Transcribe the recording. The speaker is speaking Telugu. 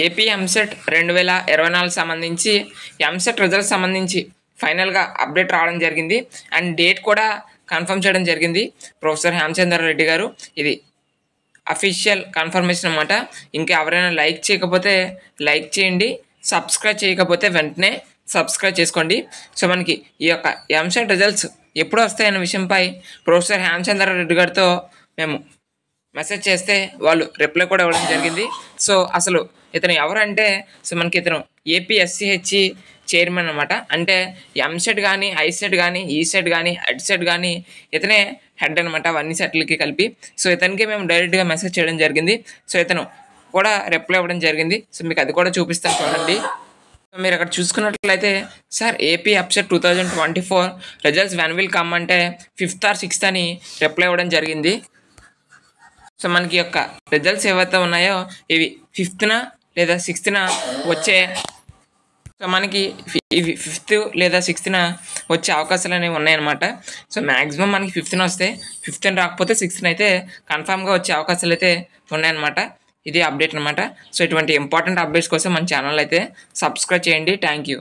ఏపీ ఎంసెట్ 2024 సంబంధించి ఎంసెట్ రిజల్ట్ సంబంధించి ఫైనల్గా అప్డేట్ రావడం జరిగింది. అండ్ డేట్ కూడా కన్ఫర్మ్ చేయడం జరిగింది ప్రొఫెసర్ హేమచంద్ర రెడ్డి గారు. ఇది అఫీషియల్ కన్ఫర్మేషన్ అన్నమాట. ఇంకా ఎవరైనా లైక్ చేయకపోతే లైక్ చేయండి, సబ్స్క్రైబ్ చేయకపోతే వెంటనే సబ్స్క్రైబ్ చేసుకోండి. సో మనకి ఈ యొక్క ఎంసెట్ రిజల్ట్స్ ఎప్పుడు వస్తాయన్న విషయంపై ప్రొఫెసర్ హేమచంద్ర రెడ్డి గారితో మేము మెసేజ్ చేస్తే వాళ్ళు రిప్లై కూడా ఇవ్వడం జరిగింది. సో అసలు ఇతను ఎవరంటే, సో మనకి ఇతను ఏపీఎస్సిహెచ్ చైర్మన్ అనమాట. అంటే ఎంసెట్ కానీ, ఐసెట్ కానీ, ఈసెట్ కానీ, అడ్సెట్ కానీ ఇతనే హెడ్ అనమాట, అవన్నీ సెట్లకి కలిపి. సో ఇతనికి మేము డైరెక్ట్గా మెసేజ్ చేయడం జరిగింది. సో ఇతను కూడా రిప్లై ఇవ్వడం జరిగింది. సో మీకు అది కూడా చూపిస్తాను చూడండి. సో మీరు అక్కడ చూసుకున్నట్లయితే, sir AP EAMCET 2024 results when will come అంటే 5th or 6th అని రిప్లై ఇవ్వడం జరిగింది. సో మనకి యొక్క రిజల్ట్స్ ఏవైతే ఉన్నాయో ఇవి 5th లేదా 6th వచ్చే, సో మనకి ఇవి 5th లేదా 6th వచ్చే అవకాశాలు అనేవి ఉన్నాయన్నమాట. సో మ్యాక్సిమం మనకి 5th వస్తే, 5th రాకపోతే 6th అయితే కన్ఫామ్గా వచ్చే అవకాశాలు అయితే ఉన్నాయన్నమాట. ఇది అప్డేట్ అనమాట. సో ఇటువంటి ఇంపార్టెంట్ అప్డేట్స్ కోసం మన ఛానల్ అయితే సబ్స్క్రైబ్ చేయండి. Thank you.